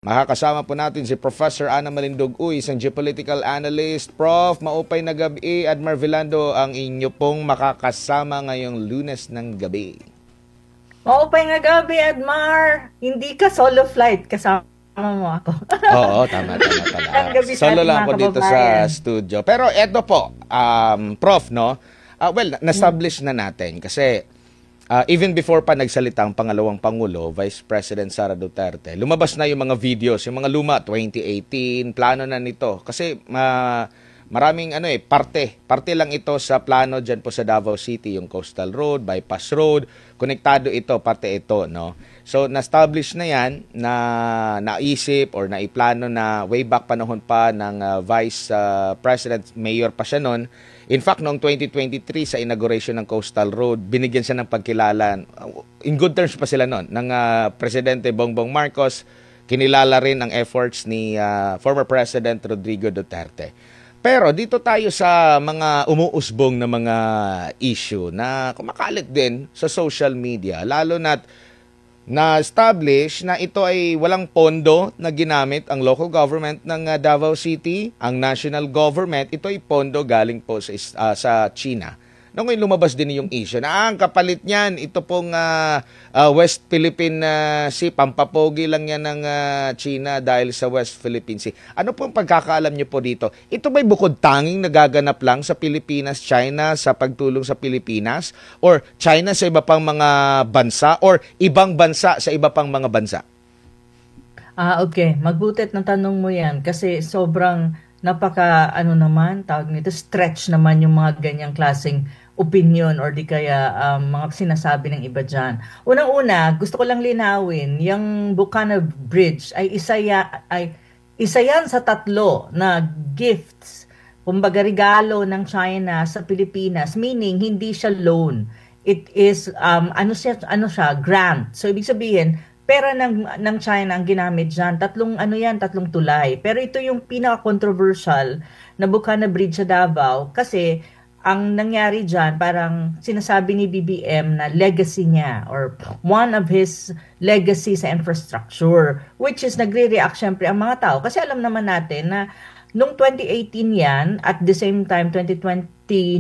Makakasama po natin si Professor Ana Malindog-Uy, isang geopolitical analyst. Prof, maupay na gabi. Admar Vilando ang inyo pong makakasama ngayong Lunes ng gabi. Maupay nga gabi, Admar. Hindi ka solo flight, kasama mo ako. Oo, tama. Solo lang ako dito sa studio. Pero eto po, Prof, no? Na-establish na natin kasi even before pa nagsalita ang pangalawang Pangulo, Vice President Sara Duterte, lumabas na yung mga videos, yung mga luma, 2018, plano na nito. Kasi maraming parte lang ito sa plano dyan po sa Davao City, yung Coastal Road, Bypass Road, konektado ito, parte ito, no? So, na-establish na yan, na naisip or naiplano na way back panahon pa ng Vice President, Mayor pa siya noon. In fact, noong 2023 sa inauguration ng Coastal Road, binigyan siya ng pagkilala. In good terms pa sila noon ng Presidente Bongbong Marcos. Kinilala rin ang efforts ni former President Rodrigo Duterte. Pero dito tayo sa mga umuusbong na mga issue na kumakalat din sa social media, lalo na-establish na ito ay walang pondo na ginamit ang local government ng Davao City, ang national government, ito ay pondo galing po sa China. Nung lumabas din yung issue na ang kapalit niyan, ito pong West Philippine Sea, pampapogi lang yan ng China dahil sa West Philippine Sea. Ano pong pagkakaalam niyo po dito? Ito ba'y bukod tanging nagaganap lang sa Pilipinas, China sa pagtulong sa Pilipinas? Or China sa iba pang mga bansa? Or ibang bansa sa iba pang mga bansa? Okay. Magbutit ng tanong mo yan kasi sobrang tawag nito, stretch naman yung mga ganyang klaseng opinion or di kaya mga sinasabi ng iba dyan. Unang-una, gusto ko lang linawin, yung Bukana Bridge ay isa yan sa 3 na gifts, kumbaga regalo ng China sa Pilipinas, meaning hindi siya loan. It is, grant. So, ibig sabihin, pera ng China ang ginamit dyan. 3 tulay. Pero ito yung pinaka-controversial na Bukana Bridge sa Davao kasi ang nangyari dyan, parang sinasabi ni BBM na legacy niya or one of his legacy sa infrastructure, which is nagre-react syempre ang mga tao. Kasi alam naman natin na noong 2018 yan, at the same time 2020,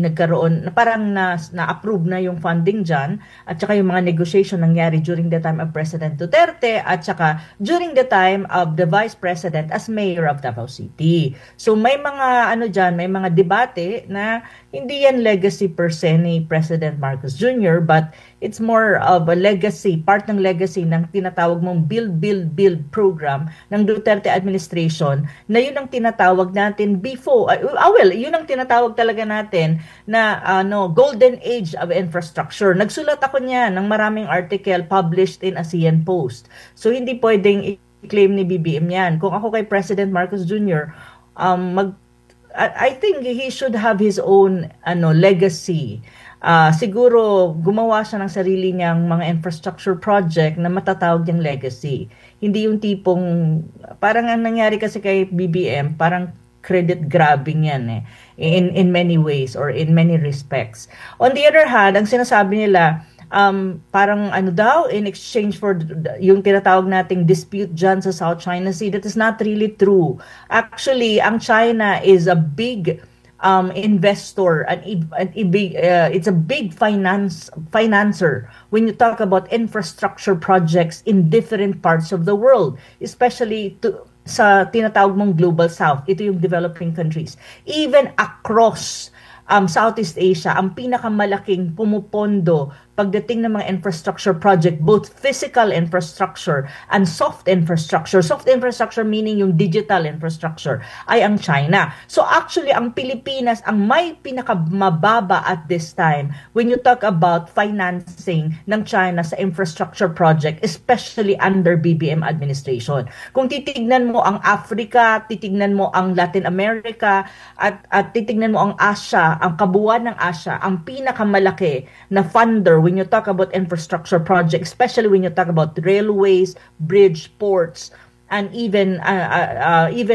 nagkaroon, parang na-approve na yung funding dyan, at saka yung mga negotiation nangyari during the time of President Duterte, at saka during the time of the Vice President as Mayor of Davao City. So may mga may mga debate na hindi yan legacy per se ni President Marcos Jr., but it's more of a legacy, part ng legacy ng tinatawag mong Build program ng Duterte administration, na yun ang tinatawag natin before, yun ang tinatawag talaga natin na golden age of infrastructure. Nagsulat ako niyan ng maraming article published in ASEAN Post. So hindi pwedeng i-claim ni BBM yan. Kung ako kay President Marcos Jr., I think he should have his own legacy. Siguro gumawa siya ng sarili niyang mga infrastructure project na matatawag niyang legacy. Hindi yung tipong, parang ang nangyari kasi kay BBM, parang credit grabbing yan in many ways or in many respects. On the other hand, ang sinasabi nila, parang in exchange for yung tinatawag nating dispute dyan sa South China Sea, that is not really true. Actually, ang China is a big investor, it's a big financer when you talk about infrastructure projects in different parts of the world, especially sa tinatawag mong Global South. Ito yung developing countries. Even across Southeast Asia, ang pinakamalaking pumupondo pagdating ng mga infrastructure project, both physical infrastructure and soft infrastructure. Soft infrastructure meaning yung digital infrastructure ay ang China. So actually, ang Pilipinas ang may pinakamababa at this time when you talk about financing ng China sa infrastructure project, especially under BBM administration. Kung titignan mo ang Africa, titignan mo ang Latin America, at titignan mo ang Asia, ang kabuuan ng Asia, ang pinakamalaki na funder when you talk about infrastructure projects, especially when you talk about railways, bridge, ports, and even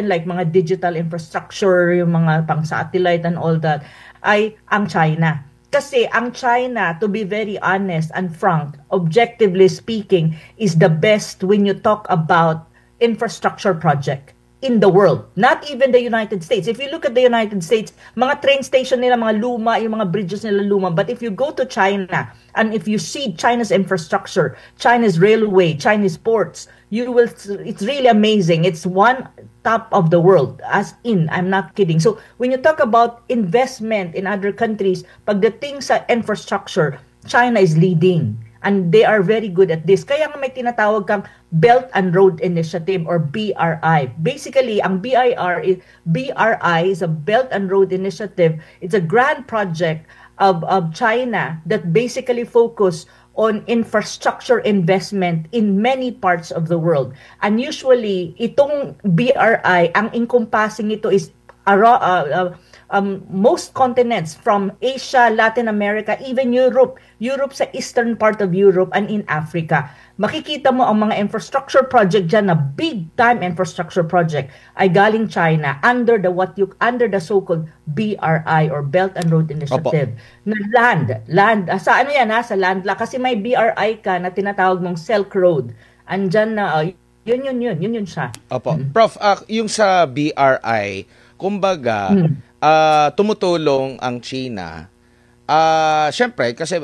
like mga digital infrastructure, yung mga pang-satellite and all that, ay ang China. Kasi ang China, to be very honest and frank, objectively speaking, is the best when you talk about infrastructure project in the world. Not even the United States. If you look at the United States, mga train station nila, mga luma, yung mga bridges nila luma. But if you go to China, and if you see China's infrastructure, China's railway, Chinese ports, it's really amazing. It's one top of the world, as in, I'm not kidding. So when you talk about investment in other countries, pagdating sa infrastructure, China is leading. And they are very good at this. Kaya nga may tinatawag kang Belt and Road Initiative or BRI. Basically, ang BRI is a Belt and Road Initiative. It's a grand project of China that basically focus on infrastructure investment in many parts of the world. And usually, itong BRI, ang encompassing ito is most continents from Asia, Latin America, even Europe sa eastern part of Europe and in Africa. Makikita mo ang mga infrastructure project dyan na big time infrastructure project ay galing China under the so-called BRI or Belt and Road Initiative. Opo. Na land sa ano yan sa land la kasi may BRI ka na tinatawag mong Silk Road. Andyan na yun siya. Opo. Prof, yung sa BRI, kumbaga tumutulong ang China. Siyempre, kasi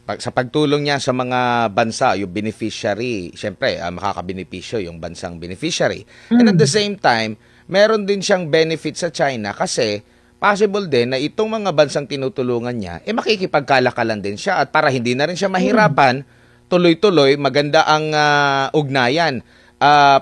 sa pagtulong niya sa mga bansa, yung beneficiary, siyempre, makakabenepisyo yung bansang beneficiary. And at the same time, meron din siyang benefit sa China kasi possible din na itong mga bansang tinutulungan niya, makikipagkalakalan din siya at para hindi na rin siya mahirapan, tuloy-tuloy, maganda ang ugnayan.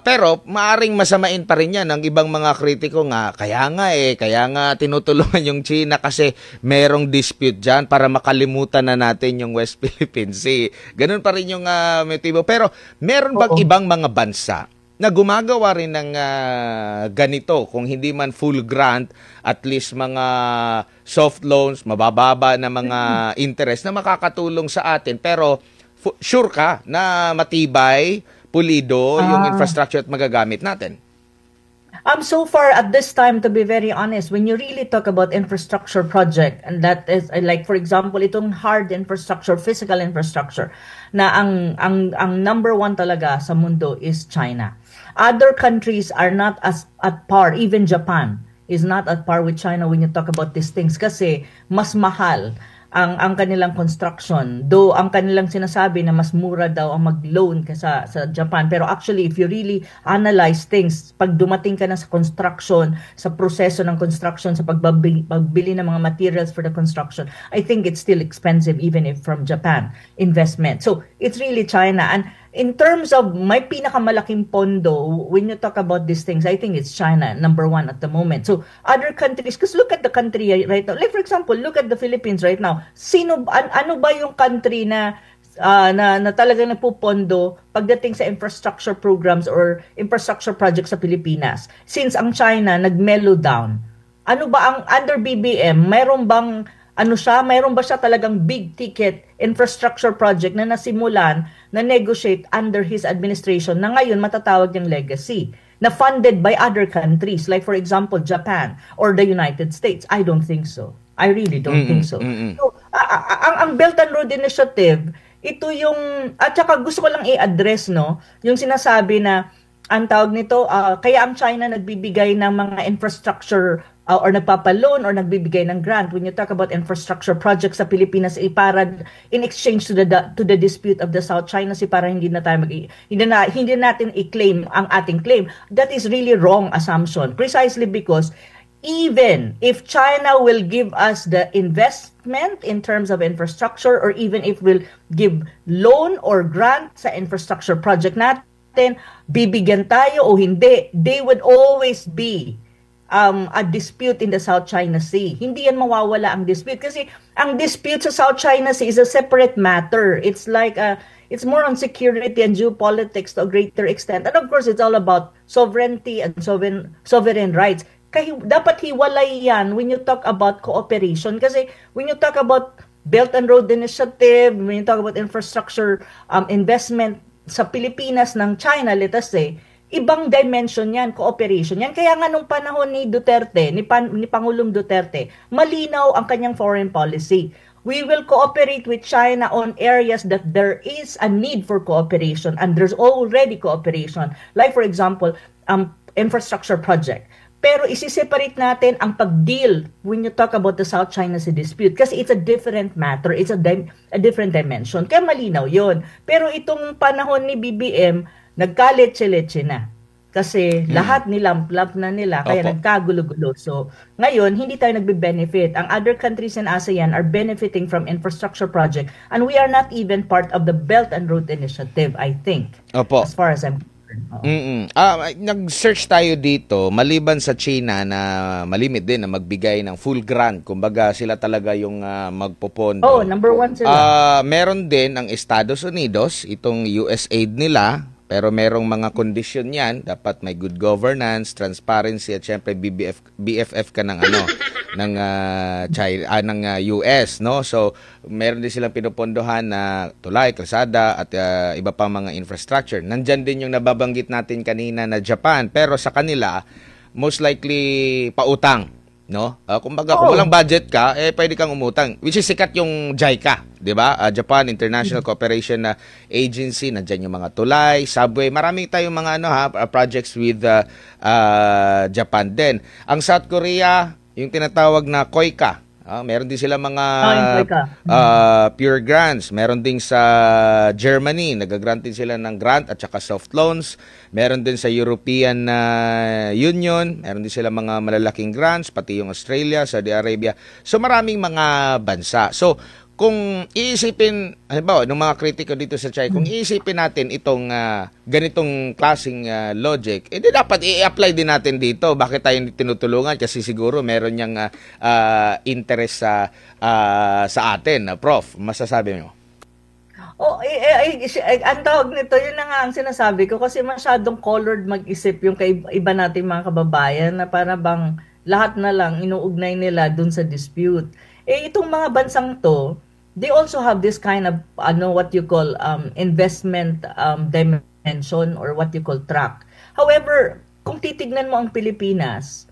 Pero maaring masamain pa rin yan ng ibang mga kritiko nga. Kaya nga tinutulungan yung China kasi merong dispute dyan para makalimutan na natin yung West Philippine Sea. Ganun pa rin yung motibo. Pero meron bang ibang mga bansa na gumagawa rin ng ganito? Kung hindi man full grant, at least mga soft loans, mabababa na mga interest na makakatulong sa atin. Pero sure ka na matibay, pulido yung infrastructure at magagamit natin? So far at this time, to be very honest, when you really talk about infrastructure project, and that is like for example itong hard infrastructure, physical infrastructure, na ang number one talaga sa mundo is China. Other countries are not as at par. Even Japan is not at par with China when you talk about these things kasi mas mahal ang kanilang construction. Though ang kanilang sinasabi na mas mura daw ang mag-loan sa Japan. Pero actually, if you really analyze things, pag dumating ka na sa construction, sa proseso ng construction, sa pagbili ng mga materials for the construction, I think it's still expensive even if from Japan investment. So, it's really China. And in terms of may pinakamalaking pondo, when you talk about these things, I think it's China, number one at the moment. So, other countries, because look at the country right now. Like for example, look at the Philippines right now. Ano ba yung country na talagang nagpupondo pagdating sa infrastructure programs or infrastructure projects sa Pilipinas? Since ang China nag-mellow down, ano ba ang under BBM, mayroon ba siya talagang big ticket infrastructure project na nasimulan, na negotiate under his administration na ngayon matatawag niyang legacy, na funded by other countries like for example Japan or the United States? I don't think so. I really don't think so. So, ang Belt and Road Initiative, ito yung, at saka gusto ko lang i-address, no, yung sinasabi na, ang tawag nito, kaya ang China nagbibigay ng mga infrastructure or nagpapaloan or nagbibigay ng grant when you talk about infrastructure projects sa Pilipinas, para in exchange to the dispute of the South China Sea, para hindi natin i-claim ang ating claim. That is really wrong assumption, precisely because even if China will give us the investment in terms of infrastructure, or even if will give loan or grant sa infrastructure project natin, bibigyan tayo o hindi, they would always be a dispute in the South China Sea. Hindi yan mawawala ang dispute kasi ang dispute sa South China Sea is a separate matter. It's like it's more on security and geopolitics to a greater extent. And of course, it's all about sovereignty and sovereign rights. Dapat hiwalay yan when you talk about cooperation. Kasi when you talk about Belt and Road Initiative, when you talk about infrastructure investment sa Pilipinas ng China, let us say, ibang dimension yan, cooperation yan. Kaya nga nung panahon ni Duterte, ni Pangulong Duterte, malinaw ang kanyang foreign policy. We will cooperate with China on areas that there is a need for cooperation and there's already cooperation. Like for example, infrastructure project. Pero isi-separate natin ang pag-deal when you talk about the South China Sea dispute kasi it's a different matter, it's a different dimension. Kaya malinaw yon. Pero itong panahon ni BBM, nagkaletse-letse na. Kasi lahat nilamplap na nila, kaya nagkagulo-gulo. So, ngayon, hindi tayo nagbe-benefit. Ang other countries in ASEAN are benefiting from infrastructure project and we are not even part of the Belt and Road Initiative, I think. Opo. As far as I'm nag-search tayo dito, maliban sa China na malimit din na magbigay ng full grant, kumbaga sila talaga yung magpopondo. Oh, number 1 sila. Meron din ang Estados Unidos, itong USAID nila, pero merong mga kondisyon yan, dapat may good governance, transparency at syempre BFF ka ng ng China, ng US, no? So meron din silang pinupondohan na tulay, kalsada at iba pang mga infrastructure. Nandyan din yung nababanggit natin kanina na Japan, pero sa kanila most likely pautang, no? Kumbaga kung walang budget ka, pwede kang umutang. Which is sikat yung JICA, 'di ba? Japan International Cooperation Agency, nandiyan yung mga tulay, subway, marami tayong mga projects with Japan din. Ang South Korea, yung tinatawag na KOICA, meron din sila mga pure grants. Meron din sa Germany, nagagrant din sila ng grant at saka soft loans. Meron din sa European Union, meron din sila mga malalaking grants, pati yung Australia, Saudi Arabia. So maraming mga bansa. So kung iisipin, halimbawa, ng mga kritiko dito sa China, kung iisipin natin itong ganitong klaseng logic, di dapat i-apply din natin dito. Bakit tayo tinutulungan? Kasi siguro meron niyang interest sa atin. Prof, masasabi mo? Ang tawag nito, yun na nga ang sinasabi ko kasi masyadong colored mag-isip yung iba nating mga kababayan na para bang lahat na lang inuugnay nila dun sa dispute. Itong mga bansang to, they also have this kind of what you call investment dimension or what you call track. However, kung titignan mo ang Pilipinas,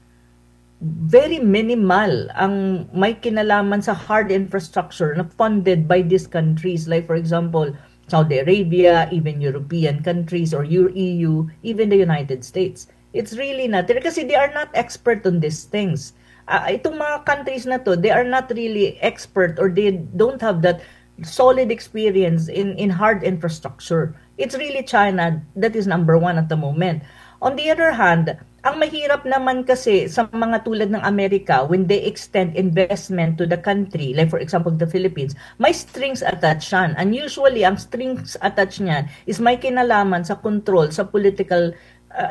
very minimal ang may kinalaman sa hard infrastructure na funded by these countries. Like for example, Saudi Arabia, even European countries or EU, even the United States. It's really not there kasi they are not expert on these things. Itong mga countries na to, they are not really expert or they don't have that solid experience in hard infrastructure. It's really China that is number 1 at the moment. On the other hand, ang mahirap naman kasi sa mga tulad ng Amerika, when they extend investment to the country, like for example the Philippines, may strings attached yan. And usually, ang strings attached niyan is may kinalaman sa control, sa political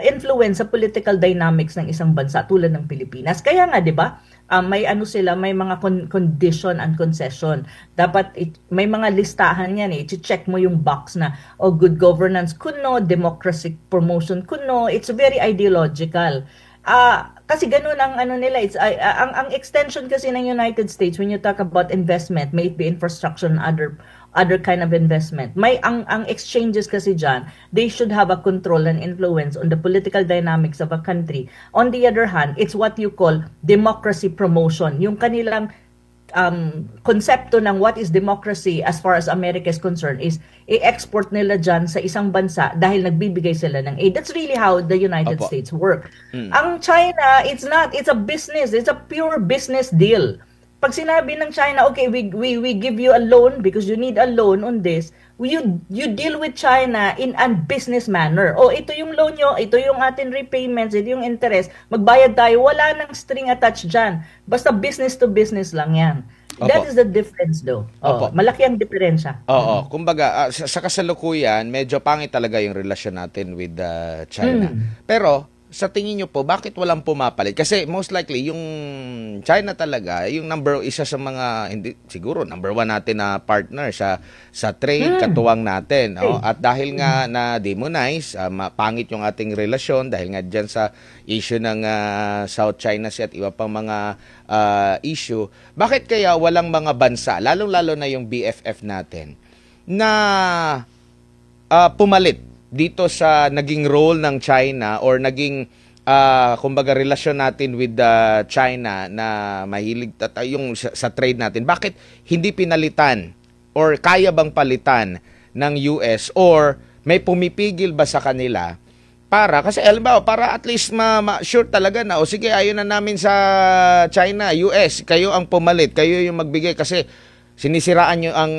influence sa political dynamics ng isang bansa tulad ng Pilipinas. Kaya nga, 'di ba? May may mga condition and concession. Dapat may mga listahan 'yan i-check mo yung box na good governance kuno, democracy promotion kuno. It's very ideological. Kasi ganun ang nila, it's ang extension kasi ng United States when you talk about investment, may it be infrastructure and other kind of investment. May ang exchanges kasi diyan, they should have a control and influence on the political dynamics of a country. On the other hand, it's what you call democracy promotion. Yung kanilang konsepto ng what is democracy as far as America is concerned is i-export nila dyan sa isang bansa dahil nagbibigay sila ng aid. That's really how the United States work. Ang China, it's not. It's a business. It's a pure business deal. Pag sinabi ng China, okay, we give you a loan because you need a loan on this, you deal with China in a business manner. Ito yung loan nyo, ito yung ating repayments, ito yung interest, magbayad tayo, wala nang string attached dyan. Basta business to business lang yan. Opo. That is the difference though. Malaki ang diferensya. Kumbaga, sa kasalukuyan, medyo pangit talaga yung relasyon natin with China. Pero, sa tingin nyo po, bakit walang pumapalit? Kasi most likely, yung China talaga, yung isa sa mga, hindi, siguro, number 1 natin na partner sa trade, katuwang natin. At dahil nga na-demonize, pangit yung ating relasyon, dahil nga dyan sa issue ng South China Sea at iba pang mga issue, bakit kaya walang mga bansa, lalong-lalo na yung BFF natin, na pumalit dito sa naging role ng China or naging kumbaga relasyon natin with China na mahilig yung sa trade natin, bakit hindi pinalitan or kaya bang palitan ng US or may pumipigil ba sa kanila kasi alam para at least sure talaga na sige ayun na namin sa China, US, kayo ang pumalit, kayo yung magbigay kasi sinisiraan nyo ang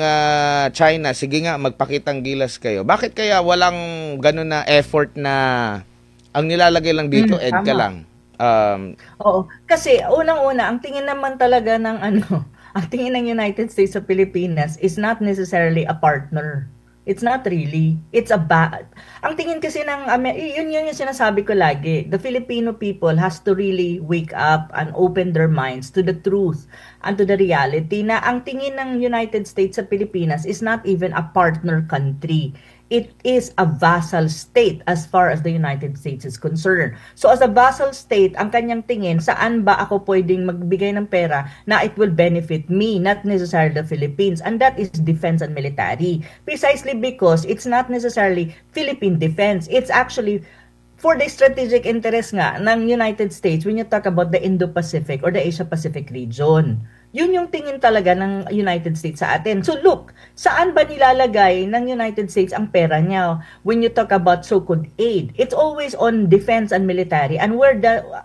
China, sige nga magpakitang gilas kayo. Bakit kaya walang ganun na effort na ang nilalagay lang dito, EDCA lang? Oo. Kasi unang-una, ang tingin naman talaga ng ang tingin ng United States sa Pilipinas is not necessarily a partner. It's not really. It's ang tingin kasi yun yung sinasabi ko lagi. The Filipino people has to really wake up and open their minds to the truth and to the reality na ang tingin ng United States sa Pilipinas is not even a partner country. It is a vassal state as far as the United States is concerned. So as a vassal state, ang kanyang tingin, saan ba ako pwedeng magbigay ng pera na it will benefit me, not necessarily the Philippines. And that is defense and military. Precisely because it's not necessarily Philippine defense. It's actually for the strategic interest nga ng United States when you talk about the Indo-Pacific or the Asia-Pacific region. Yun yung tingin talaga ng United States sa atin. So look, saan ba nilalagay ng United States ang pera niya when you talk about so-called aid? It's always on defense and military. And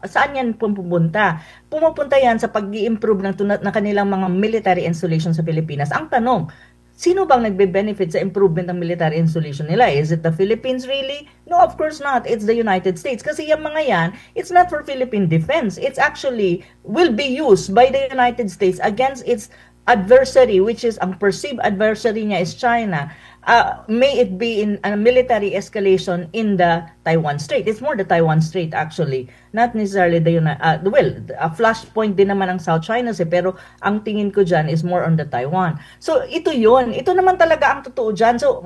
saan yan pupunta? Pumupunta yan sa pag-i-improve ng kanilang mga military installations sa Pilipinas. Ang tanong, sino bang nagbe-benefit sa improvement ng military installation nila? Is it the Philippines really? No, of course not. It's the United States. Kasi yung mga yan, it's not for Philippine defense. It's actually will be used by the United States against its adversary, which is ang perceived adversary niya is China. May it be in a military escalation in the Taiwan Strait. It's more the Taiwan Strait actually, not necessarily a flashpoint din naman ang South China Sea, pero ang tingin ko dyan is more on the Taiwan. So ito yun, ito naman talaga ang totoo dyan. So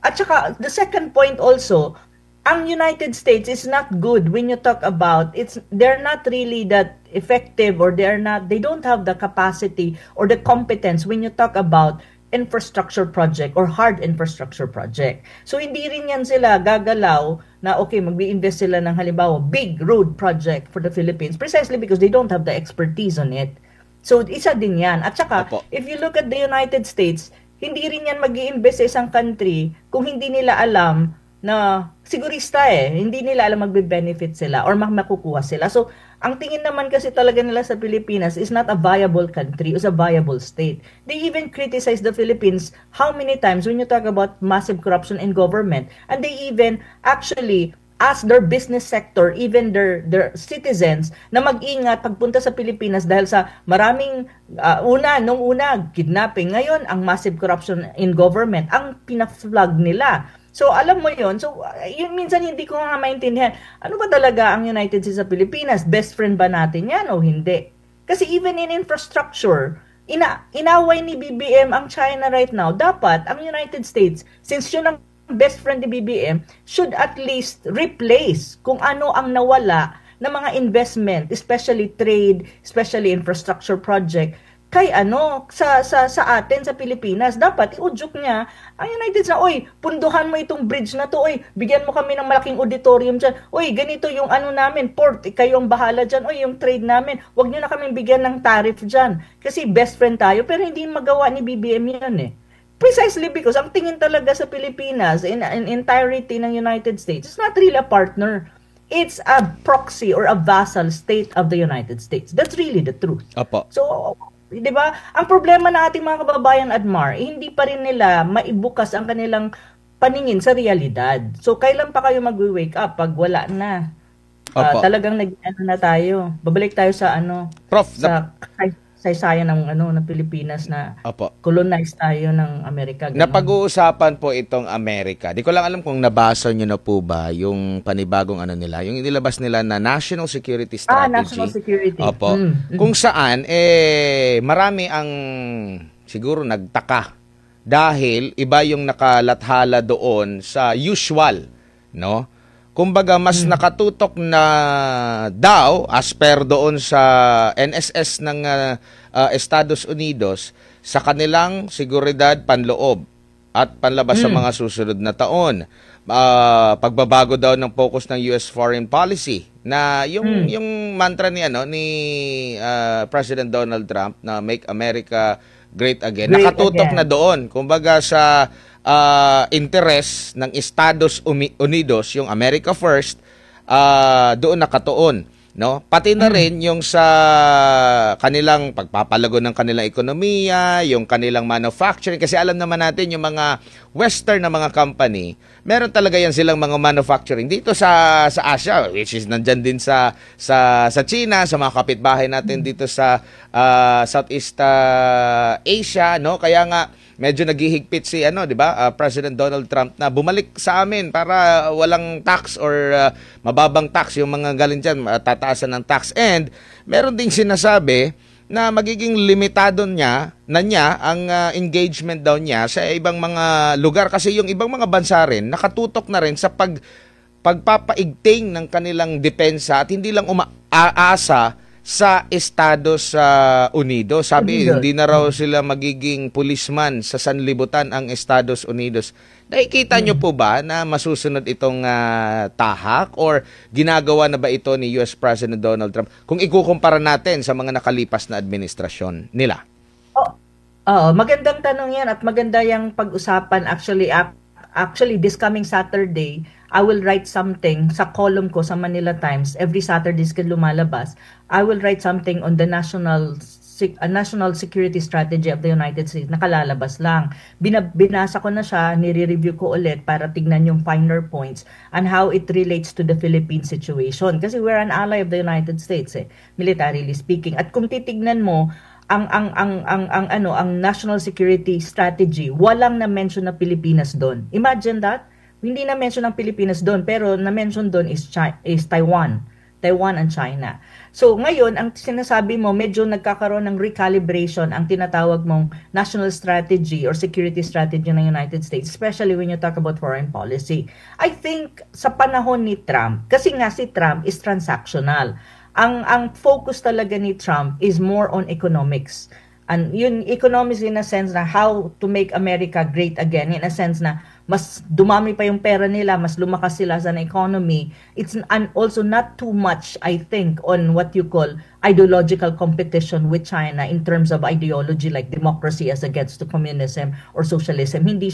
at saka the second point also, ang United States is not good when you talk about they're not really that effective or they don't have the capacity or the competence when you talk about infrastructure project or hard infrastructure project. So hindi rin yan sila gagalaw na okay, mag-i-invest sila ng halimbawa big road project for the Philippines precisely because they don't have the expertise on it. So isa din yan. At saka, if you look at the United States, hindi rin yan mag-i-invest sa isang country kung hindi nila alam na sigurista hindi nila alam magbe-benefit sila or makukuha sila. So, ang tingin naman kasi talaga nila sa Pilipinas is not a viable country, it's a viable state. They even criticize the Philippines how many times when you talk about massive corruption in government, and they even actually ask their business sector, even their citizens, na mag-ingat pagpunta sa Pilipinas dahil sa maraming, nung una, kidnapping. Ngayon, ang massive corruption in government, ang pinaflag nila. So, alam mo yon. So, yun, minsan hindi ko nga maintindihan. Ano ba talaga ang United States sa Pilipinas? Best friend ba natin yan o hindi? Kasi even in infrastructure, inaway ni BBM ang China right now. Dapat, ang United States, since yun ang best friend ni BBM, should at least replace kung ano ang nawala na mga investment, especially trade, especially infrastructure project, kay sa atin sa Pilipinas. Dapat iudyok niya ang United States na, oy, punduhan mo itong bridge na to, oy, bigyan mo kami ng malaking auditorium dyan, oy, ganito yung namin, port, kayo ang bahala dyan, oy, yung trade namin, wag nyo na kami bigyan ng tariff dyan, kasi best friend tayo, pero hindi magawa ni BBM yan Precisely because ang tingin talaga sa Pilipinas in entirety ng United States, it's not really a partner. It's a proxy or a vassal state of the United States. That's really the truth. Apo. So, 'di ba? Ang problema ng ating mga kababayan, Admar, hindi pa rin nila maibukas ang kanilang paningin sa realidad. So kailan pa kayo mag-wake up pag wala na? Talagang na tayo. Babalik tayo sa Prof, sa saysayan ng Pilipinas na colonized tayo ng Amerika. Napag-uusapan po itong Amerika. Di ko lang alam kung nabasa nyo na po ba yung panibagong nila, yung inilabas nila na National Security Strategy. National Security. Opo. Kung saan, marami ang siguro nagtaka dahil iba yung nakalathala doon sa usual, no? Kumbaga, mas nakatutok na daw, as per doon sa NSS ng Estados Unidos, sa kanilang seguridad panloob at panlabas sa mga susunod na taon. pagbabago daw ng focus ng US foreign policy na yung mantra ni President Donald Trump na Make America Great Again, nakatutok na doon. Kumbaga sa interest ng Estados Unidos, yung America First, doon nakatuon. No? Pati na rin yung sa kanilang pagpapalago ng kanilang ekonomiya, yung kanilang manufacturing, kasi alam naman natin yung mga western na mga company, meron talaga yan silang mga manufacturing dito sa Asia, which is nandyan din sa China, sa mga kapitbahay natin dito sa Southeast Asia, no? Kaya nga medyo naghihigpit si di ba, President Donald Trump na bumalik sa amin para walang tax or mababang tax yung mga galing diyan, tataasan ng tax. And meron ding sinasabi na magiging limitado niya ang engagement daw niya sa ibang mga lugar kasi yung ibang mga bansa rin nakatutok na rin sa pagpapaigting ng kanilang depensa at hindi lang umaasa sa Estados Unidos. Sabi, hindi na raw sila magiging policeman sa sanlibutan ang Estados Unidos. Nakikita nyo po ba na masusunod itong tahak or ginagawa na ba ito ni US President Donald Trump kung ikukumpara natin sa mga nakalipas na administrasyon nila? Magandang tanong yan at maganda yung pag-usapan. Actually, this coming Saturday, I will write something sa column ko sa Manila Times. Every Saturday is lumalabas. I will write something on the national security strategy of the United States. Nakalalabas lang. Binasa ko na siya, nire-review ko ulit para tignan yung finer points and how it relates to the Philippine situation. Kasi we're an ally of the United States, militarily speaking. At kung titignan mo, ang national security strategy, walang na-mention na Pilipinas doon. Imagine that. Hindi na-mention ang Pilipinas doon, pero na-mention doon is Taiwan and China. So ngayon, ang sinasabi mo, medyo nagkakaroon ng recalibration ang tinatawag mong national strategy or security strategy ng United States, especially when you talk about foreign policy. I think sa panahon ni Trump, kasi nga si Trump is transactional. Ang focus talaga ni Trump is more on economics. And yun, economics in a sense na how to make America great again, in a sense na mas dumami pa yung pera nila, mas lumakas sila sa economy. It's also not too much, I think, on what you call ideological competition with China in terms of ideology like democracy as against to communism or socialism. Hindi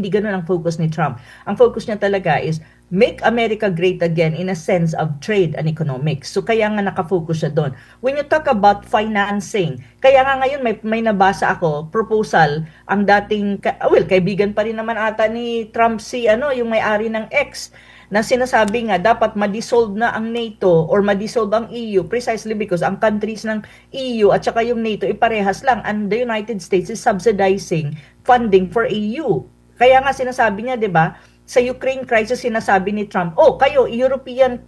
ganun ang focus ni Trump. Ang focus niya talaga is make America great again in a sense of trade and economics. So kaya nga nakafocus siya doon. When you talk about financing, kaya nga ngayon may nabasa ako, proposal, ang dating, kaibigan pa rin naman ata ni Trump yung may-ari ng X, na sinasabi nga dapat ma-dissolve na ang NATO or ma-dissolve ang EU precisely because ang countries ng EU at saka yung NATO iparehas lang and the United States is subsidizing funding for EU. Kaya nga sinasabi niya, 'di ba? Sa Ukraine crisis, sinasabi ni Trump, kayo, European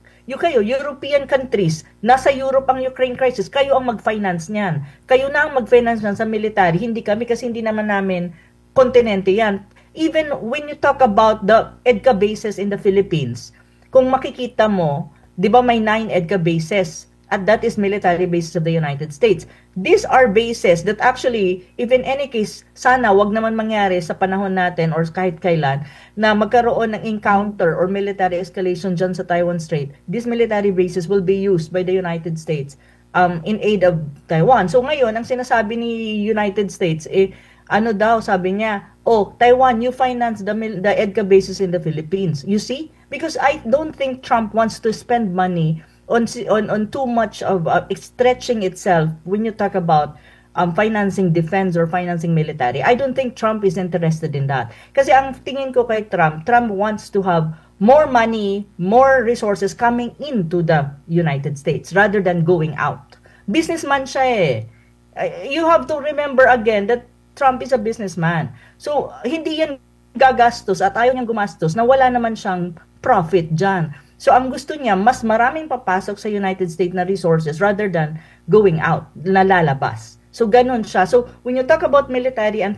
countries, nasa Europe ang Ukraine crisis, kayo ang mag-finance niyan. Kayo na ang mag-finance niyan sa military, hindi kami kasi hindi naman namin kontinente yan. Even when you talk about the EDCA bases in the Philippines, kung makikita mo, di ba may 9 EDCA bases? At that is military bases of the United States. These are bases that actually, if in any case, sana wag naman mangyari sa panahon natin or kahit kailan, na magkaroon ng encounter or military escalation dyan sa Taiwan Strait, these military bases will be used by the United States in aid of Taiwan. So ngayon, ang sinasabi ni United States, sabi niya, Taiwan, you finance the EDCA bases in the Philippines. You see? Because I don't think Trump wants to spend money on too much of stretching itself when you talk about financing defense or financing military. I don't think Trump is interested in that. Kasi ang tingin ko kay Trump wants to have more money, more resources coming into the United States rather than going out. Businessman siya eh. You have to remember again that Trump is a businessman. So, hindi yan gagastos at ayaw niyang gumastos na wala naman siyang profit dyan. So, ang gusto niya, mas maraming papasok sa United States na resources rather than going out, nalalabas. So, ganun siya. So, when you talk about military and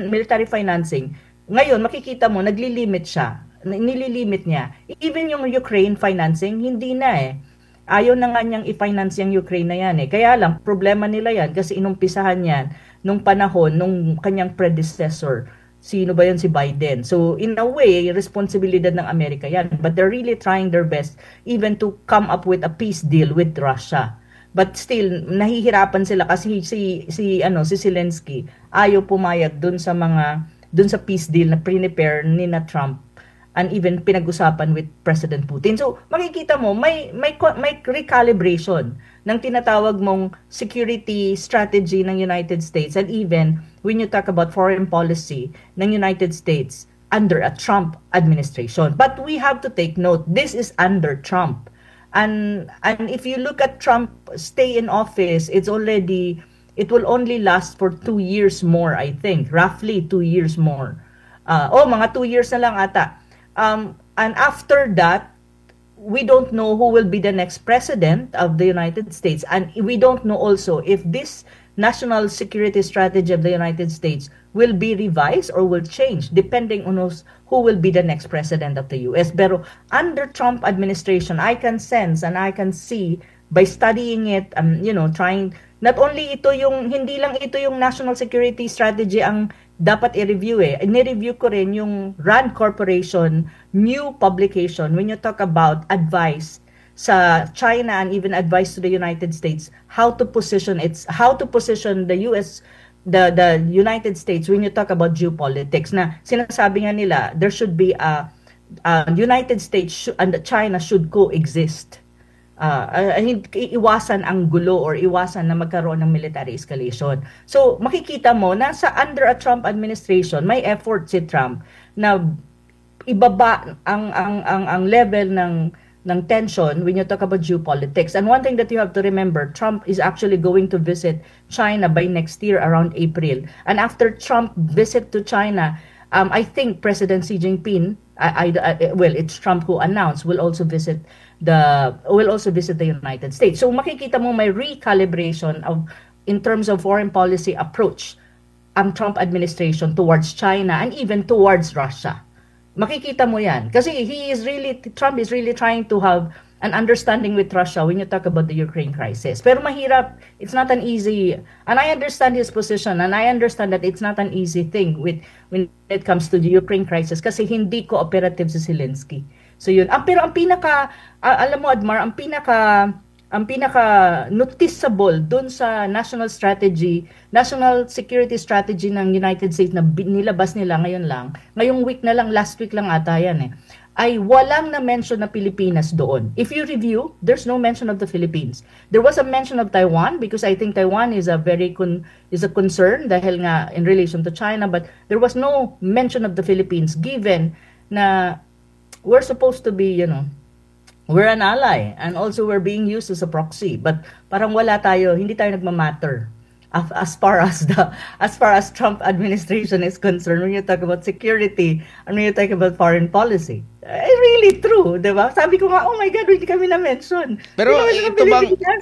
military financing, ngayon, makikita mo, naglilimit siya. Nililimit niya. Even yung Ukraine financing, hindi na eh. Ayaw na nga niyang i-finance yung Ukraine na yan eh. Kaya lang, problema nila yan kasi inumpisahan yan nung panahon, nung kanyang predecessor, Sino ba yun? Si Biden. So, in a way, responsibilidad ng Amerika yan. But they're really trying their best even to come up with a peace deal with Russia. But still, nahihirapan sila kasi si Zelensky ayaw pumayag dun sa peace deal na prepare ni na Trump and even pinag-usapan with President Putin. So, makikita mo, may recalibration ng tinatawag mong security strategy ng United States, and even when you talk about foreign policy ng United States under a Trump administration. But we have to take note, this is under Trump. And if you look at Trump stay in office, it will only last for 2 years more, I think. Roughly 2 years more. Mga 2 years na lang ata. And after that, we don't know who will be the next president of the United States. And we don't know also if this national security strategy of the United States will be revised or will change depending on who will be the next president of the US. Pero under Trump administration, I can sense and I can see by studying it, trying, not only hindi lang ito yung national security strategy ang dapat i-review Ni-review ko rin yung RAND Corporation new publication when you talk about advice sa China and even advice to the United States how to position the US, the United States when you talk about geopolitics. Na sinasabi nga nila there should be a United States and China should coexist. Iwasan ang gulo or iwasan na magkaroon ng military escalation. So makikita mo na under a Trump administration may effort si Trump na ibaba ang level ng tension when you talk about geopolitics. And one thing that you have to remember, Trump is actually going to visit China by next year around April. And after Trump visit to China, I think President Xi Jinping, it's Trump who announced, will also visit the United States. So makikita mo may recalibration in terms of foreign policy approach ang Trump administration towards China and even towards Russia. Makikita mo yan. Kasi Trump is really trying to have an understanding with Russia when you talk about the Ukraine crisis. Pero mahirap, it's not an easy, and I understand his position, and I understand that it's not an easy thing when it comes to the Ukraine crisis kasi hindi cooperative si Zelensky. So yun. Pero ang alam mo Admar, ang pinaka noticeable dun sa national security strategy ng United States na nilabas nila ngayong week na lang, last week lang ata yan ay walang na mention na Pilipinas doon. If you review, there's no mention of the Philippines. There was a mention of Taiwan because I think Taiwan is a concern dahil nga in relation to China, but there was no mention of the Philippines given na we're supposed to be, we're an ally and also we're being used as a proxy. But parang hindi tayo nagmamatter as far as Trump administration is concerned when you talk about security and when you talk about foreign policy. Really true, di ba? Sabi ko nga, oh my God, hindi kami na-mention. Pero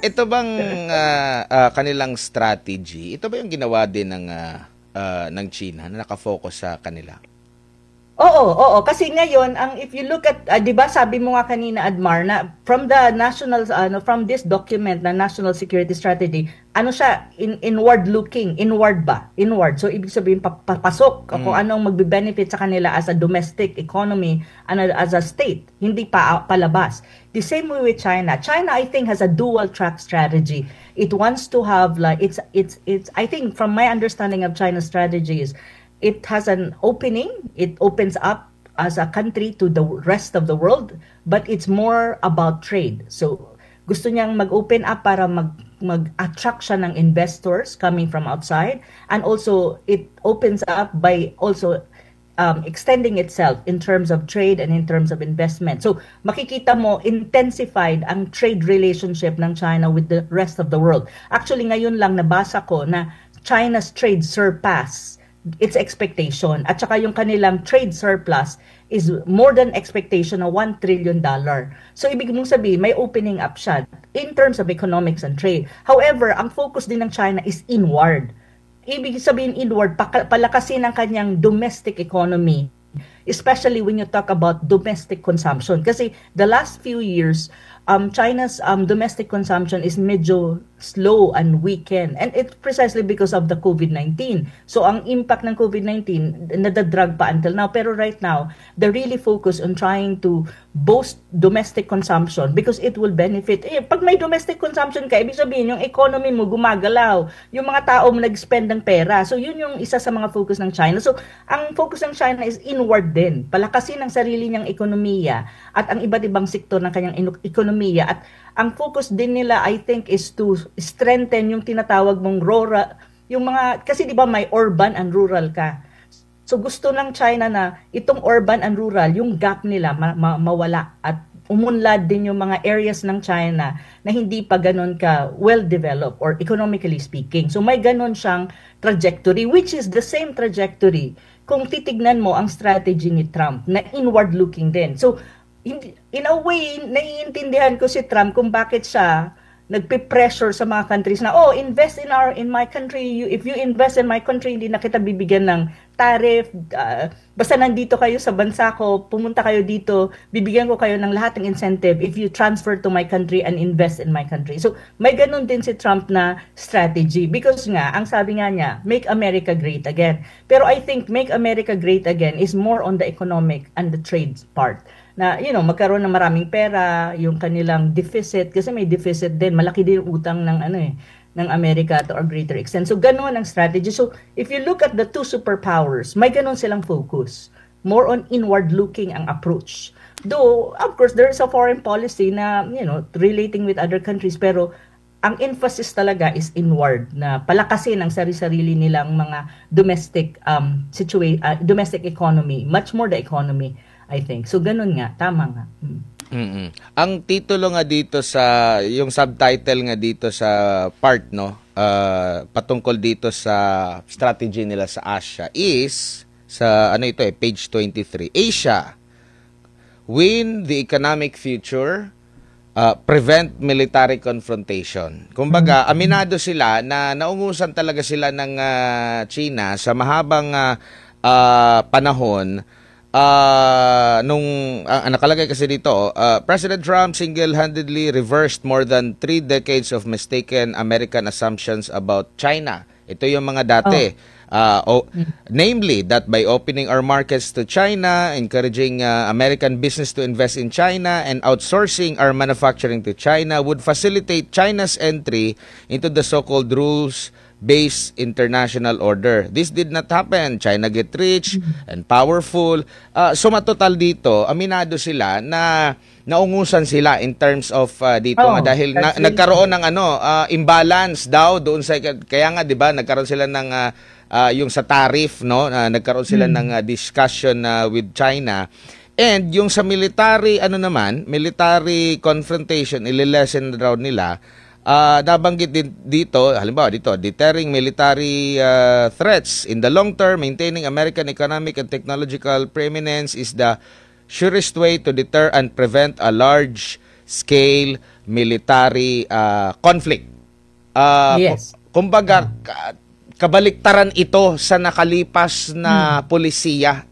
ito bang kanilang strategy, ito ba yung ginawa din ng China na nakafocus sa kanila? Oo. Kasi ngayon, if you look at, di ba sabi mo nga kanina, Admar, na from the from this document na National Security Strategy, siya, inward looking, inward. So, ibig sabihin, papasok kung anong magbe-benefit sa kanila as a domestic economy and as a state, hindi palabas. The same way with China. China, I think, has a dual track strategy. It wants to have, it's I think, from my understanding of China's strategy is, it has an opening. It opens up as a country to the rest of the world, but it's more about trade. So, gusto niyang mag-open up para mag-attract siya ng investors coming from outside, and also it opens up by also extending itself in terms of trade and in terms of investment. So, makikita mo, intensified ang trade relationship ng China with the rest of the world. Actually, ngayon lang nabasa ko na China's trade surpass its expectation. At saka yung kanilang trade surplus is more than expectation na $1 trillion. So, ibig mong sabihin, may opening up siya in terms of economics and trade. However, ang focus din ng China is inward. Ibig sabihin inward, palakasin ang kanyang domestic economy, especially when you talk about domestic consumption. Kasi the last few years, China's domestic consumption is medyo slow and weakened. And it's precisely because of the COVID-19. So ang impact ng COVID-19, nadadrag pa until now. Pero right now, they're really focused on trying to boost domestic consumption because it will benefit. Pag may domestic consumption ka, ibig sabihin yung economy mo gumagalaw. Yung mga tao mo nag-spend ng pera. So yun yung isa sa mga focus ng China. So ang focus ng China is inward din. Palakasin ang sarili niyang ekonomiya at ang iba't ibang sektor ng kanyang ekonomiya. At ang focus din nila, I think, is to strengthen yung tinatawag mong rural, yung mga, kasi di ba may urban and rural ka. So gusto ng China na itong urban and rural, yung gap nila mawala at umunlad din yung mga areas ng China na hindi pa ganun ka well-developed or economically speaking. So may ganun siyang trajectory, which is the same trajectory kung titignan mo ang strategy ni Trump na inward-looking din. So in a way, naiintindihan ko si Trump kung bakit siya nagpe-pressure sa mga countries na, invest in my country. If you invest in my country, hindi na kita bibigyan ng tariff. Basta nandito kayo sa bansa ko, pumunta kayo dito, bibigyan ko kayo ng lahat ng incentive if you transfer to my country and invest in my country. So, may ganun din si Trump na strategy. Because nga, ang sabi nga niya, make America great again. Pero I think make America great again is more on the economic and the trade part. Na, magkaroon ng maraming pera, yung kanilang deficit, kasi may deficit din, malaki din yung utang ng, ng Amerika to a greater extent. So, ganoon ang strategy. So, if you look at the two superpowers, may ganoon silang focus. More on inward-looking ang approach. Though, of course, there is a foreign policy na, relating with other countries, pero ang emphasis talaga is inward, na palakasin ang sarili-sarili nilang mga domestic domestic economy, much more the economy, I think. So, ganun nga. Tama nga. Ang titulo nga dito sa, yung subtitle nga dito sa part, patungkol dito sa strategy nila sa Asia is, sa, page 23. Asia, win the economic future, prevent military confrontation. Kumbaga, aminado sila na naungusan talaga sila ng China sa mahabang panahon. Nakalagay kasi dito, President Trump single-handedly reversed more than 3 decades of mistaken American assumptions about China. Ito yung mga dati. Namely, that by opening our markets to China, encouraging American business to invest in China, and outsourcing our manufacturing to China would facilitate China's entry into the so-called rules-based international order. This did not happen. China get rich and powerful. Sumatotal dito, aminado sila na naungusan sila in terms of dito dahil nagkaroon ng imbalance daw doon sa, kaya nga 'di ba nagkaroon sila ng yung sa tariff, nagkaroon sila ng discussion with China. And yung sa military military confrontation, ililesen raw nila. Nabanggit din dito, halimbawa dito, deterring military threats in the long term, maintaining American economic and technological preeminence is the surest way to deter and prevent a large-scale military conflict. Yes. Kumbaga, kabaliktaran ito sa nakalipas na polisiya,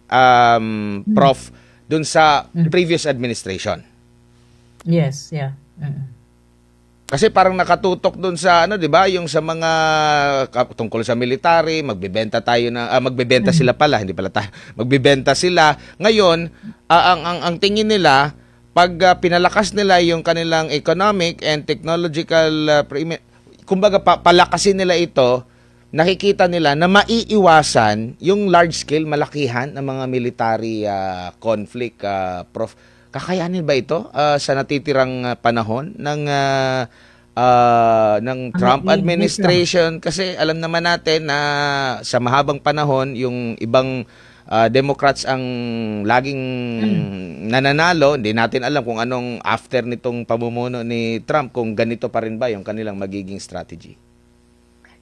Prof, dun sa previous administration. Yes, yeah. Kasi parang nakatutok doon sa 'di ba, yung sa mga tungkol sa military, magbebenta sila pala, hindi pala tayo. Magbebenta sila. Ngayon, ang tingin nila pag pinalakas nila yung kanilang economic and technological kumbaga palakasin nila ito, nakikita nila na maiiwasan yung large scale malakihan ng mga military conflict, Prof. Kakayanin ba ito sa natitirang panahon ng Trump administration? Kasi alam naman natin na sa mahabang panahon, yung ibang Democrats ang laging nananalo. Hindi natin alam kung anong after nitong pamumuno ni Trump, kung ganito pa rin ba yung kanilang magiging strategy.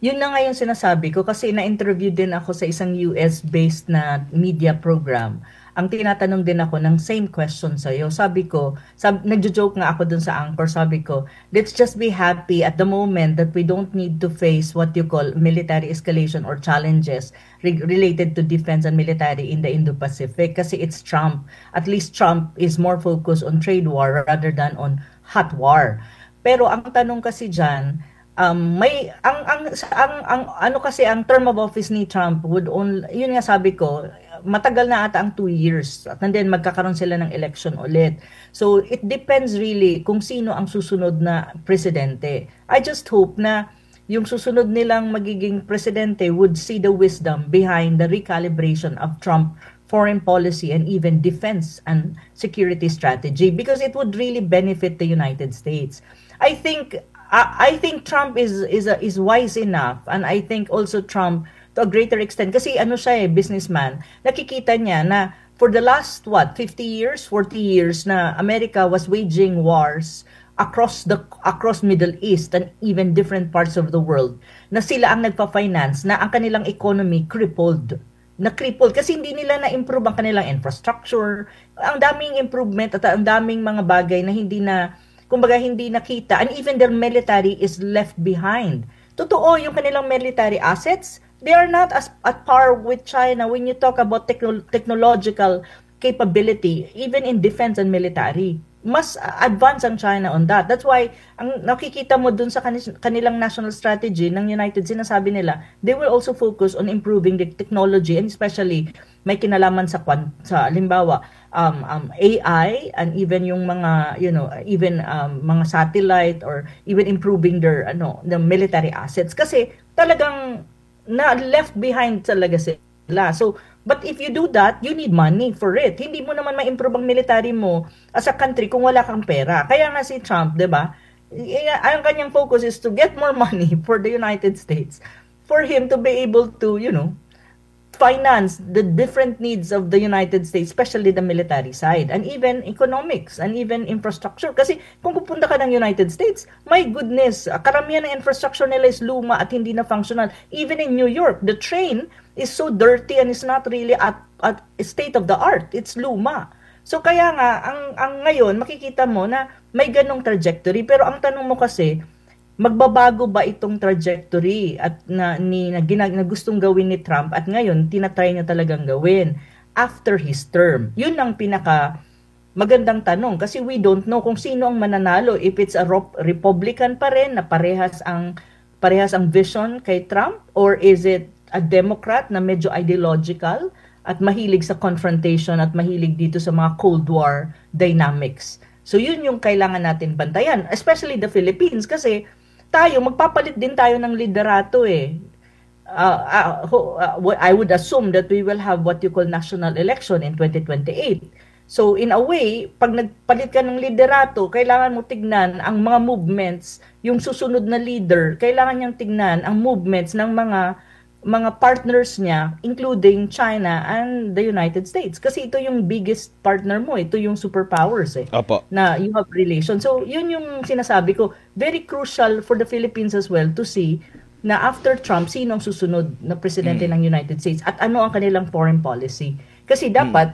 Yun na nga yung sinasabi ko kasi na-interview din ako sa isang US-based na media program. Ang tinatanong din ako ng same question sa'yo. Sabi ko, nagjo-joke nga ako dun sa anchor, sabi ko, let's just be happy at the moment that we don't need to face what you call military escalation or challenges related to defense and military in the Indo-Pacific kasi it's Trump. At least Trump is more focused on trade war rather than on hot war. Pero ang tanong kasi diyan, may ang ano kasi ang term of office ni Trump would only, yun nga sabi ko, matagal na ata ang 2 years and then magkakaroon sila ng election ulit. So it depends really kung sino ang susunod na presidente. I just hope na yung susunod nilang magiging presidente would see the wisdom behind the recalibration of Trump foreign policy and even defense and security strategy, because it would really benefit the United States. I think Trump is wise enough, and I think also Trump to a greater extent, kasi ano siya businessman, nakikita niya na for the last 50 years, 40 years na America was waging wars across Middle East and even different parts of the world, na sila ang nagpa-finance, na ang kanilang economy crippled kasi hindi nila na-improve ang kanilang infrastructure. Ang daming improvement at ang daming mga bagay na hindi nakita, and even their military is left behind. Totoo, yung kanilang military assets, they are not at par with China when you talk about technological capability, even in defense and military. Mas advanced ang China on that. That's why, ang nakikita mo dun sa kanilang national strategy ng United, sinasabi nila, they will also focus on improving the technology, and especially may kinalaman sa halimbawa, AI, and even yung mga, mga satellite, or even improving the military assets. Kasi talagang na left behind talaga sila. So, but if you do that, you need money for it. Hindi mo naman ma-improve ang military mo as a country kung wala kang pera. Kaya nga si Trump, 'di ba? Ang kanyang focus is to get more money for the United States, for him to be able to, finance the different needs of the United States, especially the military side, and even economics, and even infrastructure. Kasi kung pupunta ka ng United States, my goodness, karamihan ng infrastructure nila is luma at hindi na functional. Even in New York, the train is so dirty and is not really at state of the art. It's luma. So kaya nga, ang ngayon, makikita mo na may ganong trajectory. Pero ang tanong mo kasi, magbabago ba itong trajectory at na gustong gawin ni Trump, at ngayon tinatry niya talagang gawin after his term? Yun ang pinaka magandang tanong, kasi we don't know kung sino ang mananalo, if it's a Republican pa rin na parehas ang vision kay Trump, or is it a Democrat na medyo ideological at mahilig sa confrontation at mahilig dito sa mga Cold War dynamics. So yun yung kailangan natin bantayan, especially the Philippines, kasi magpapalit din tayo ng liderato I would assume that we will have what you call national election in 2028. So in a way, pag nagpalit ka ng liderato, kailangan mo tignan ang mga movements, yung susunod na leader, kailangan niyang tignan ang movements ng mga partners niya, including China and the United States. Kasi ito yung biggest partner mo, ito yung superpowers Opo. Na you have relations. So yun yung sinasabi ko, very crucial for the Philippines as well to see na after Trump, sino ang susunod na presidente ng United States at ano ang kanilang foreign policy. Kasi dapat,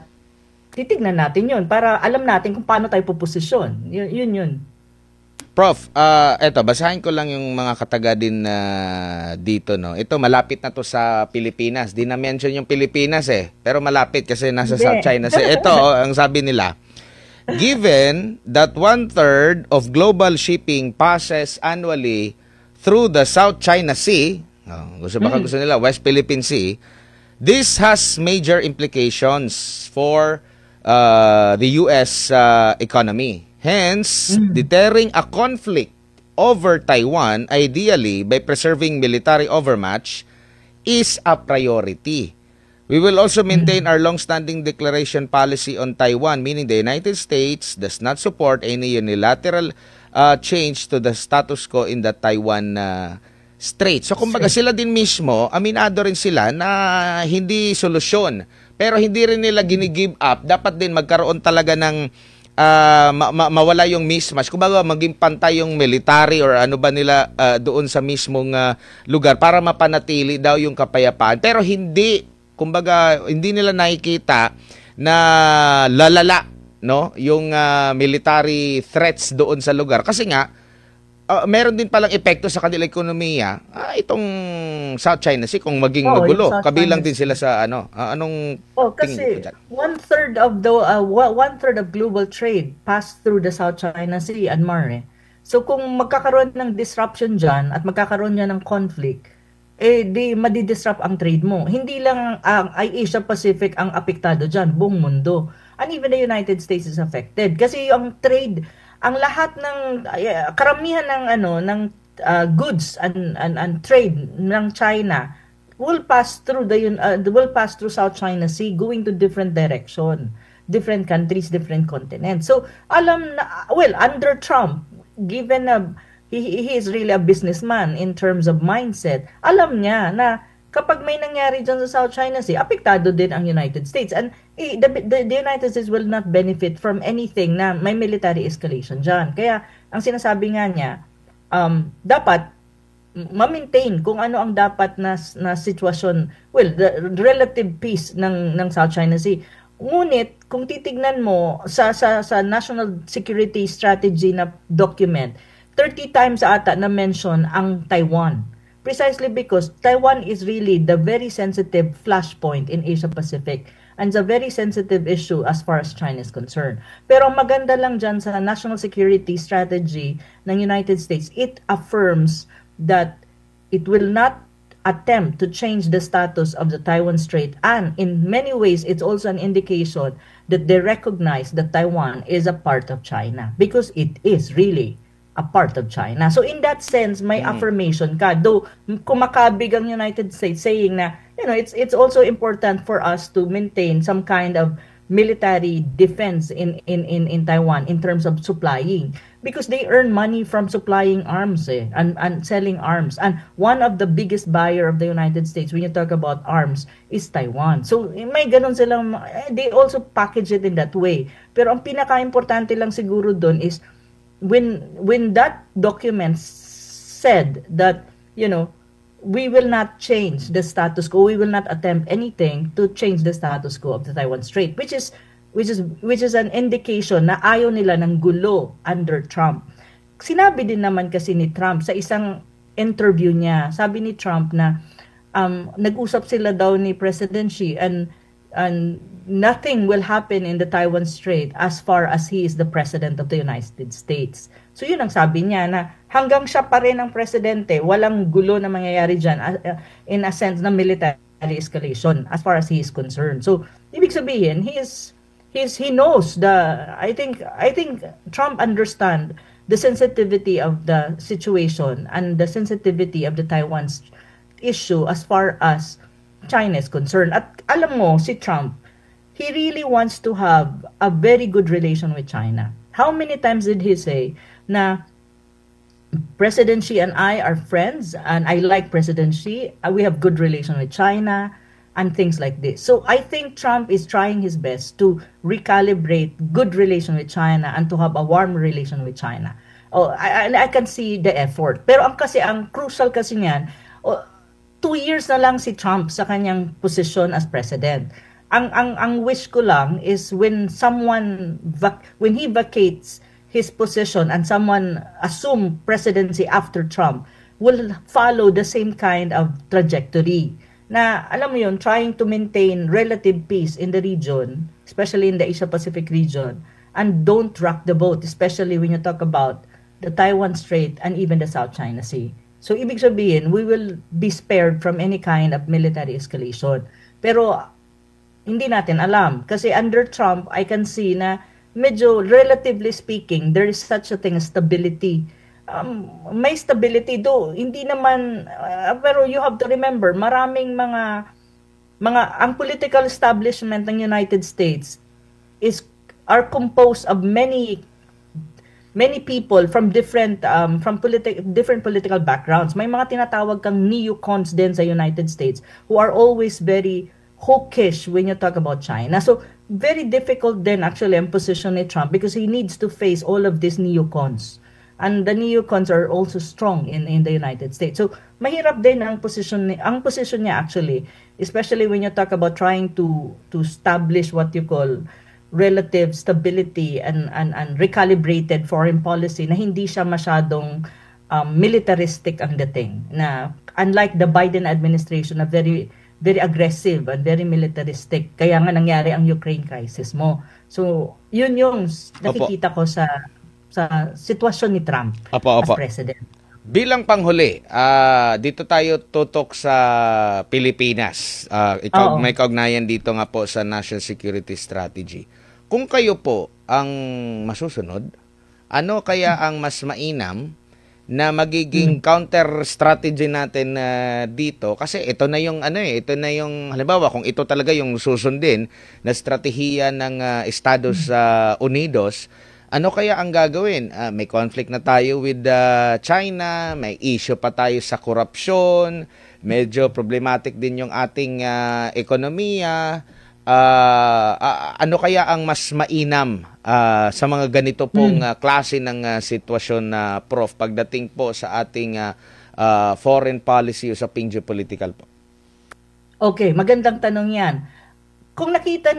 titignan natin yun para alam natin kung paano tayo puposisyon. Yun. Prof, eto, basahin ko lang yung mga kataga din dito, no. Ito, malapit na to sa Pilipinas. Di na-mention yung Pilipinas pero malapit kasi nasa South China Sea. Ito, ang sabi nila, given that 1/3 of global shipping passes annually through the South China Sea, gusto nila, West Philippine Sea, this has major implications for the U.S. economy. Hence, deterring a conflict over Taiwan, ideally by preserving military overmatch, is a priority. We will also maintain our long-standing declaration policy on Taiwan, meaning the United States does not support any unilateral change to the status quo in the Taiwan Strait. So, kumbaga sila din mismo, aminado rin sila na hindi solusyon. Pero hindi rin nila gini-give up. Dapat din magkaroon talaga ng mawala yung mismatch. Kumbaga maging pantay yung military or ano ba nila doon sa mismong lugar para mapanatili daw yung kapayapaan. Pero hindi, kumbaga hindi nila nakikita na lalala, no, yung military threats doon sa lugar. Kasi nga meron din palang epekto sa kanilang ekonomiya, itong South China Sea kung maging magulo. Kabilang din sila sa anong kasi one-third of global trade passed through the South China Sea and Mare. So kung magkakaroon ng disruption dyan at magkakaroon niya ng conflict, di madidisrupt ang trade mo. Hindi lang ang Asia Pacific ang apektado dyan, buong mundo. And even the United States is affected. Kasi yung trade, ang lahat ng karamihan ng goods and trade ng China will pass through South China Sea, going to different direction, different countries, different continents. So under Trump, given he is really a businessman in terms of mindset, alam niya na kapag may nangyari dyan sa South China Sea, apektado din ang United States. And the United States will not benefit from anything na may military escalation dyan. Kaya, ang sinasabi nga niya, dapat ma-maintain kung ano ang dapat na sitwasyon, the relative peace ng South China Sea. Ngunit, kung titignan mo sa National Security Strategy na document, 30 times ata na mention ang Taiwan. Precisely because Taiwan is really the very sensitive flashpoint in Asia Pacific and it's a very sensitive issue as far as China is concerned. Pero maganda lang dyan sa National Security Strategy ng United States, it affirms that it will not attempt to change the status of the Taiwan Strait, and in many ways it's also an indication that they recognize that Taiwan is a part of China because it is really a part of China. So in that sense, may affirmation ka. Though kumakabig ang United States saying na, it's also important for us to maintain some kind of military defense in Taiwan in terms of supplying, because they earn money from supplying arms and selling arms. And one of the biggest buyer of the United States when you talk about arms is Taiwan. So may ganun silang, they also package it in that way. Pero ang pinaka-importante lang siguro doon is when that document said that we will not change the status quo, we will not attempt anything to change the status quo of the Taiwan Strait, which is an indication na ayaw nila ng gulo under Trump. Sinabi din naman kasi ni Trump sa isang interview niya, sabi ni Trump na nag-usap sila daw ni President Xi and nothing will happen in the Taiwan Strait as far as he is the President of the United States. So yun ang sabi niya, na hanggang siya pa rin ang presidente, walang gulo na mangyayari dyan in a sense na military escalation as far as he is concerned. So ibig sabihin, he knows I think Trump understand the sensitivity of the situation and the sensitivity of the Taiwan issue as far as China is concerned. At alam mo, si Trump, he really wants to have a very good relation with China. How many times did he say na President Xi and I are friends and I like President Xi, we have good relation with China and things like this. So I think Trump is trying his best to recalibrate good relation with China and to have a warm relation with China. I can see the effort. Pero ang crucial kasi niyan, 2 years na lang si Trump sa kanyang position as president. Ang wish ko lang is when he vacates his position and someone assume presidency after Trump, will follow the same kind of trajectory. Na alam mo yun, trying to maintain relative peace in the region, especially in the Asia Pacific region, and don't rock the boat, especially when you talk about the Taiwan Strait and even the South China Sea. So, ibig sabihin, we will be spared from any kind of military escalation. Pero, hindi natin alam. Kasi under Trump, I can see na medyo, relatively speaking, there is such a thing as stability. May stability do. Hindi naman, pero you have to remember, maraming ang political establishment ng United States are composed of many people from different political backgrounds. May mga tinatawag kang neocons din sa United States who are always very hawkish when you talk about China. So very difficult then actually ang position ni Trump because he needs to face all of these neocons. And the neocons are also strong in the United States. So mahirap din ang position niya actually, especially when you talk about trying to establish what you call relative stability and recalibrated foreign policy na hindi siya masyadong militaristic ang dating, na unlike the Biden administration na very very aggressive and very militaristic, kaya nga nangyari ang Ukraine crisis mo. So yun yung nakikita ko sa sitwasyon ni Trump as president. Bilang panghuli, dito tayo tutok sa Pilipinas. May kaugnayan dito nga po sa National Security Strategy. Kung kayo po ang masusunod, ano kaya ang mas mainam na magiging counter strategy natin dito? Kasi ito na yung halimbawa kung ito talaga yung susundin na estratehiya ng Estados Unidos, ano kaya ang gagawin? May conflict na tayo with China, may issue pa tayo sa korupsyon, medyo problematic din yung ating ekonomiya. Ano kaya ang mas mainam sa mga ganito pong klase ng sitwasyon na Prof pagdating po sa ating foreign policy usaping geopolitical po? Okay, magandang tanong yan. Kung nakita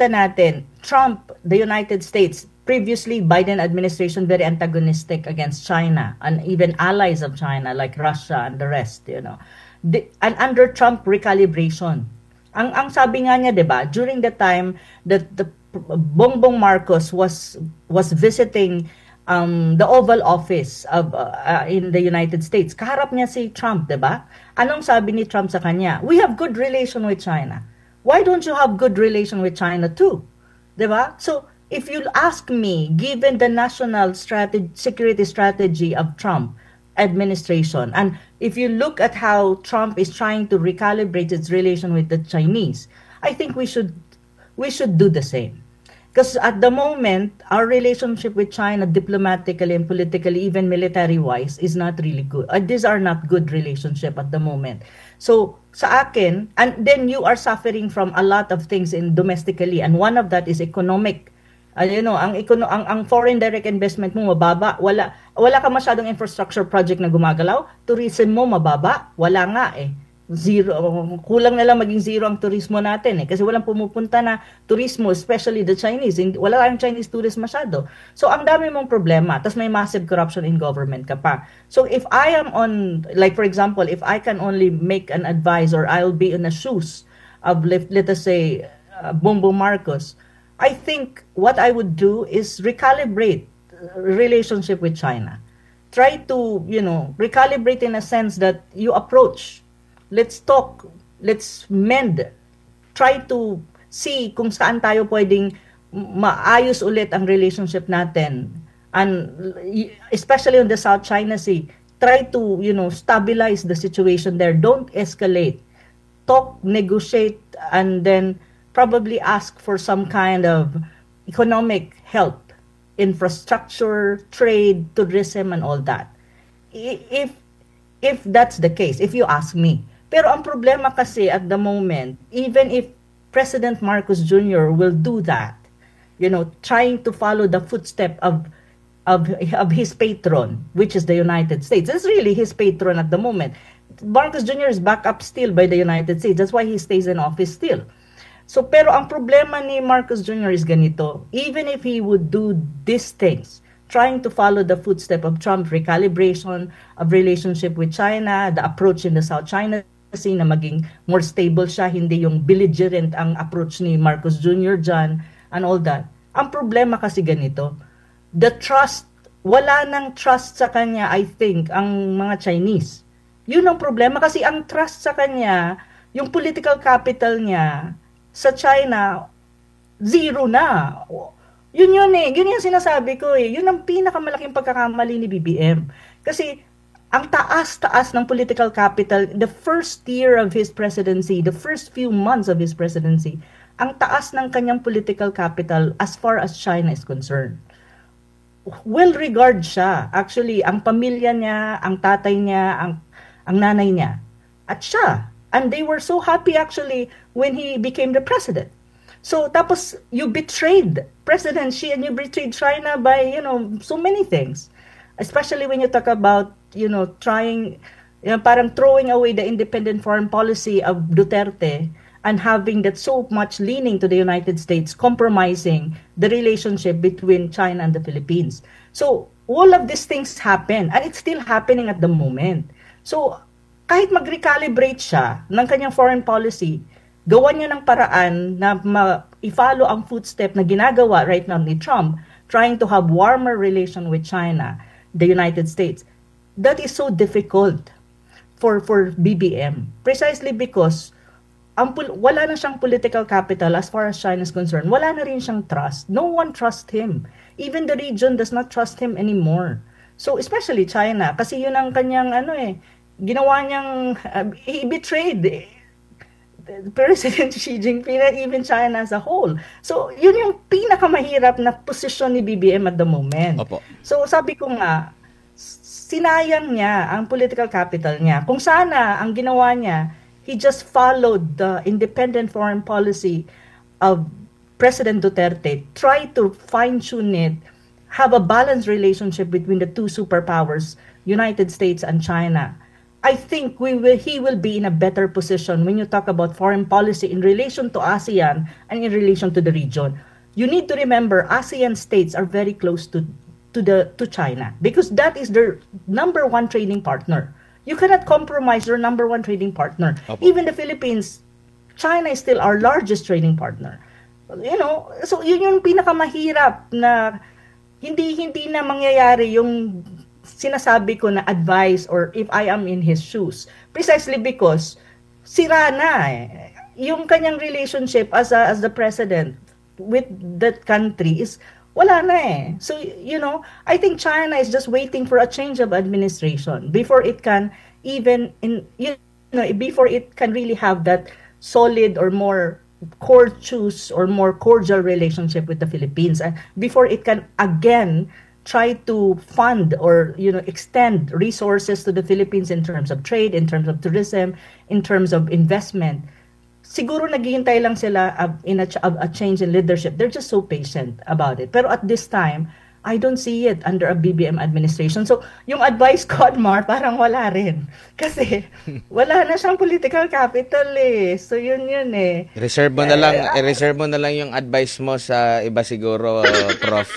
natin, Trump, the United States, previously Biden administration very antagonistic against China and even allies of China like Russia and the rest, and under Trump recalibration. Ang sabi nga niya, 'di ba, during the time that the Bongbong Marcos was visiting the Oval Office of in the United States, kaharap niya si Trump, 'di ba? Anong sabi ni Trump sa kanya? We have good relation with China. Why don't you have good relation with China too? 'Di ba? So if you ask me, given the national security strategy of Trump administration, and if you look at how Trump is trying to recalibrate its relation with the Chinese, I think we should do the same. Because at the moment, our relationship with China diplomatically and politically, even military-wise, is not really good. These are not good relationship at the moment. So sa akin, and then you are suffering from a lot of things in domestically, and one of that is economic. Ang foreign direct investment mo mababa, wala ka masyadong infrastructure project na gumagalaw, tourism mo mababa, wala nga zero, kulang na lang maging zero ang turismo natin kasi walang pumupunta na turismo, especially the Chinese, wala lang Chinese tourist masyado. So ang dami mong problema, tas may massive corruption in government ka pa. So if I am on, like for example, if I can only make an advice or I'll be in the shoes of, let us say, Bongbong Marcos, I think what I would do is recalibrate relationship with China. Try to, recalibrate in a sense that you approach. Let's talk. Let's mend. Try to see kung saan tayo pwedeng maayos ulit ang relationship natin. And especially on the South China Sea, try to, stabilize the situation there. Don't escalate. Talk, negotiate, and then probably ask for some kind of economic help, infrastructure, trade, tourism, and all that. If that's the case, if you ask me. Pero ang problema kasi at the moment, even if President Marcos Jr. will do that, trying to follow the footstep of his patron, which is the United States. It's really his patron at the moment. Marcos Jr. is backed up still by the United States. That's why he stays in office still. So, pero ang problema ni Marcos Jr. is ganito. Even if he would do these things, trying to follow the footstep of Trump, recalibration of relationship with China, the approach in the South China Sea na maging more stable siya, hindi yung belligerent ang approach ni Marcos Jr. dyan, and all that. Ang problema kasi ganito, the trust, wala nang trust sa kanya, I think, ang mga Chinese. Yun ang problema kasi ang trust sa kanya, yung political capital niya, sa China, zero na. Yun yung sinasabi ko Yun ang pinakamalaking pagkakamali ni BBM. Kasi ang taas-taas ng political capital, the first year of his presidency, the first few months of his presidency, ang taas ng kanyang political capital as far as China is concerned. Well regard siya. Actually, ang pamilya niya, ang tatay niya, ang nanay niya, at siya. And they were so happy actually when he became the president. So tapos you betrayed presidency and you betrayed China by, so many things. Especially when you talk about, trying, parang throwing away the independent foreign policy of Duterte and having that so much leaning to the United States, compromising the relationship between China and the Philippines. So all of these things happen and it's still happening at the moment. So, kahit mag-recalibrate siya ng kanyang foreign policy, gawa niya ng paraan na i-follow ang footstep na ginagawa right now ni Trump, trying to have warmer relation with China, the United States. That is so difficult for BBM. Precisely because wala na siyang political capital as far as China is concerned. Wala na rin siyang trust. No one trusts him. Even the region does not trust him anymore. So, especially China. Kasi yun ang kanyang, ginawa niyang, he betrayed President Xi Jinping and even China as a whole. So, yun yung pinakamahirap na posisyon ni BBM at the moment. Opo. So, sabi ko nga, sinayang niya ang political capital niya. Kung sana, ang ginawa niya, he just followed the independent foreign policy of President Duterte, try to fine-tune it, have a balanced relationship between the two superpowers, United States and China. I think he will be in a better position when you talk about foreign policy in relation to ASEAN and in relation to the region. You need to remember, ASEAN states are very close to China because that is their number one trading partner. You cannot compromise your number one trading partner. Opo. Even the Philippines, China is still our largest trading partner. So yun yung pinakamahirap na hindi na mangyayari yung sinasabi ko na advice or if I am in his shoes. Precisely because sira na yung kanyang relationship as the president with that country is wala na So, I think China is just waiting for a change of administration before it can before it can really have that solid or more courteous or more cordial relationship with the Philippines. And before it can again try to fund or, extend resources to the Philippines in terms of trade, in terms of tourism, in terms of investment. Siguro naghihintay lang sila in a change in leadership. They're just so patient about it. Pero at this time, I don't see it under a BBM administration. So, yung advice ko, Admar, parang wala rin. Kasi, wala na siyang political capital So, yun Reserve mo na lang yung advice mo sa iba siguro, Prof.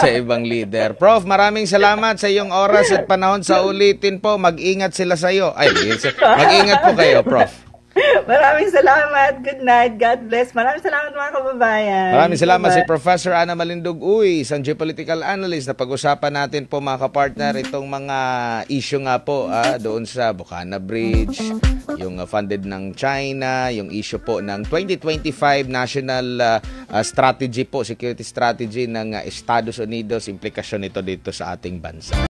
Sa ibang leader. Prof, maraming salamat sa iyong oras at panahon sa ulitin po. Mag-ingat sila sa iyo. Mag-ingat po kayo, Prof. Maraming salamat. Good night. God bless. Maraming salamat mga kababayan. Maraming salamat si Professor Ana Malindog Uy, isang geopolitical analyst na pag-usapan natin po mga kapartner itong mga issue nga po doon sa Bukana Bridge, yung funded ng China, yung issue po ng 2025 national strategy po, security strategy ng Estados Unidos, implikasyon nito dito sa ating bansa.